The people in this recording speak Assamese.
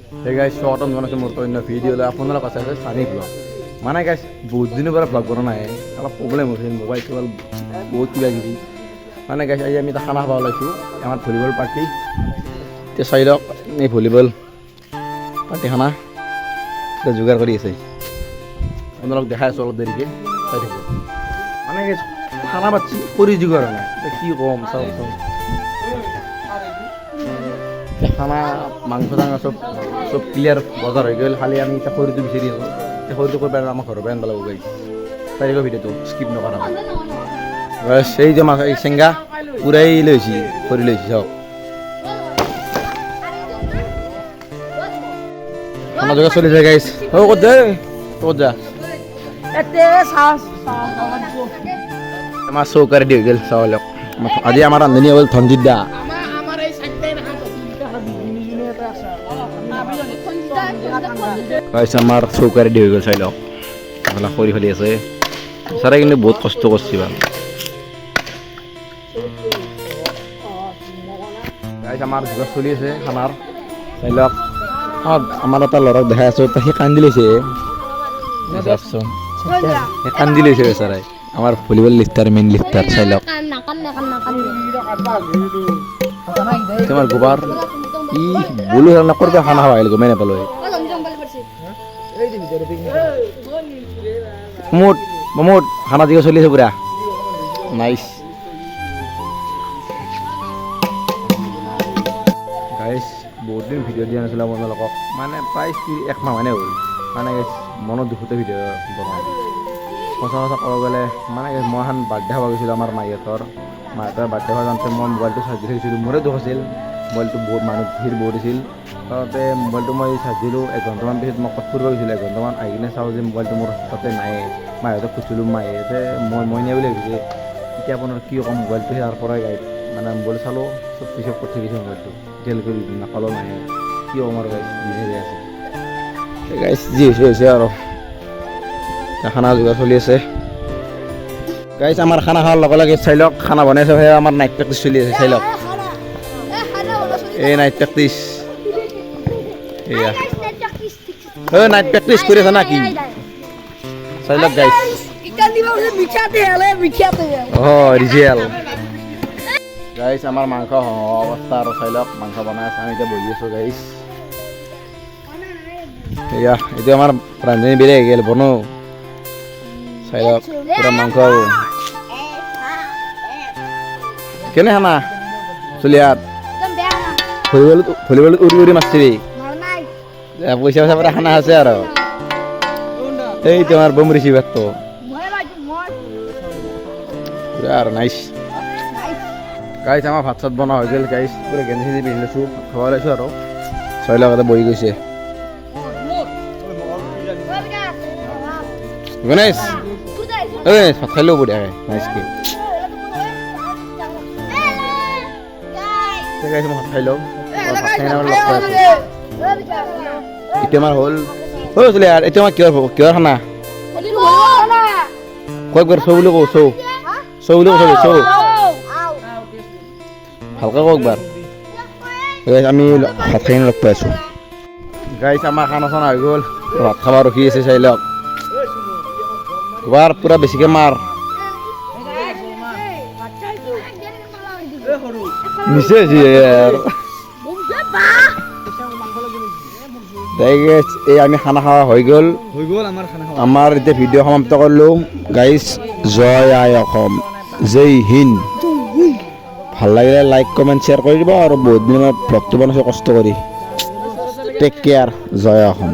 Hey guys, short on one more in the video. La phone la kasa sunny vlog. Mana guys, बहुत दिन पर vlog करना है. अब problem होते हैं मोबाइल केवल बहुत किया गिरी. Mana guys, आज আমি ता खाना खावा लाइछू. আমার ভলিবল পার্টি. তে সাইলক এই ভলিবল পার্টি খানা তে জোগাড় কৰি আছে. আপোনালোক দেখাই আছো অলপ দেৰিকে চাই থাকিব. মানে guys, খানা বাচ্চি কৰি জোগাড় না. কি কম চাও চাও. খানা মাংস দাং সব ক্লিয়ার বজার হয়ে গেল খালি আমি এটা খরিটো বিচাৰি আছো এই খৰিটো কৰিব আমাৰ ঘৰৰ পৰা আনিব লাগিব গাইছ চাই গো ভিডিঅ'টো স্কিপ নকৰা বাস এই যে মাছ এই চেঙ্গা পুৰাই লৈছি কৰি লৈছি সব খানা জগা চলি যায় গাইছ ও ক'ত যা এতে সাস আমাৰ চৌকাৰ দি গেল চাওলক আজি আমাৰ ৰান্ধনী হ'ল ধনজিত দা গাইছ আমাৰ চৌকাৰে দি হৈ গ'ল চাই লওক এইবিলাক কৰি ফেলি আছে ছাৰে কিন্তু বহুত কষ্ট কৰিছে বাৰু গাইছ আমাৰ যোগাৰ চলি আছে খানাৰ চাই লওক আমাৰ এটা ল'ৰাক দেখাই আছো সি কান্দি লৈছে সি কান্দি লৈছে বেচাৰাই আমাৰ ভলিবল লিফটাৰ মেইন লিফটাৰ চাই লওক তোমাৰ গোবাৰ ই বলো হেলা কৰবে খানা খাওয়া গো মেনে পালো মোট খানা দিকে চলি আছে পুরা নাইস গাইস বহুত দিন ভিডিও দিয়া নাছিল আপোনালোকক মানে প্ৰায় 1 মাহ মানে হ'ল মানে মনত দুখতে ভিডিও বনাওঁ সঁচা ক'ব গ'লে মানে মই এখন বাৰ্থডে খাব গৈছিলোঁ আমাৰ মাইহঁতৰ বাৰ্থডে খাব যাওঁতে মই মোবাইলটো চাৰ্জ দি থৈছিলোঁ মোৰে দুখ আছিল মোবাইলটো বহুত মানুহ ভিৰ বহুত আছিল তাতে মোবাইলটো মই চাৰ্জ দিলোঁ 1 ঘণ্টামান পিছত মই ক'ত ফুৰিব গৈছিলোঁ 1 ঘণ্টামান আহি কিনে চাওঁ যে মোবাইলটো মোৰ তাতে নাই মাহঁতক খুজিছিলোঁ মাহঁতে মই নিয়ে বুলি ভাবিছে এতিয়া আপোনাৰ কি ক'ম মোবাইলটো ইয়াৰ পৰাই গাইড মানে মোবাইল চালোঁ চব পিছত কৰি থৈ গৈছে মোবাইলটো এতিয়ালৈকে নাপালেও নাহে কি ক'ম আৰু গাইজ নিজে আছে গাইজ যি হৈছে আৰু খানা যোগাৰ চলি আছে গাইজ আমাৰ খানা খোৱাৰ লগে লগে চাই লওক খানা বনাইছে আমাৰ নাইট প্ৰেক্টিছ চলি আছে চাই লওক এই নাইট প্ৰেক্টিছ এয়া নাইট প্ৰেক্টিছ কৰি আছা না কি চাই লওক গাইজ ৰিজেল গাইজ আমাৰ মাংস অৱস্থা আৰু চাই লওক মাংস বনাই আছে আমি এতিয়া বহি আছোঁ গাইজ এয়া এতিয়া আমাৰ ৰান্ধনী বেলেগ আহি গ'ল বনো চাই লওক পুৰা মাংস কেনে খানা চলিয়াত ভলিবলত উৰি মাৰিছিবি পইচা পৰা খানা আছে আৰু এই তোমাৰ বম ৰিচিভাৰটো পুৰা আৰু নাইচ গাইছ আমাৰ ভাত চাত বনোৱা হৈ গ'ল গাইছ পুৰা গেঞ্জি চেঞ্জি পিন্ধি লৈছোঁ খাব লৈছোঁ আৰু চাই লওক এটা বহি গৈছে গণেশ ভাত খাই লওঁ বঢ়িয়াকৈ নাইচকৈ গাইছ মই ভাত খাই লওঁ ভাত খাই লগ পাই আছোঁ এতিয়া আমাৰ হ'ল চলি আৰু এতিয়া আমাৰ কিহৰ খানা কয়েকবাৰ চৌ বুলি কওঁ চৌ বুলি কৈছোঁ চৌ ভালকৈ কওক একবাৰ আমি ভাত খাই লগ পাই আছোঁ গাইছ আমাৰ খানা চানা হৈ গ'ল ভাত খাব ৰখি আছে চাই লওক গোবাৰ পুৰা বেছিকৈ মাৰ নিচে এই আমি খানা খাওয়া হৈ গ'ল আমাৰ এতিয়া ভিডিঅ' সমাপ্ত কৰিলোঁ গাইজ জয় আই অসম জয় হিন্দ ভাল লাগিলে লাইক কমেণ্ট শ্বেয়াৰ কৰি দিব আৰু বহুত দিনৰ ব্লগটো বনাইছোঁ কষ্ট কৰি টেক কেয়াৰ জয় অসম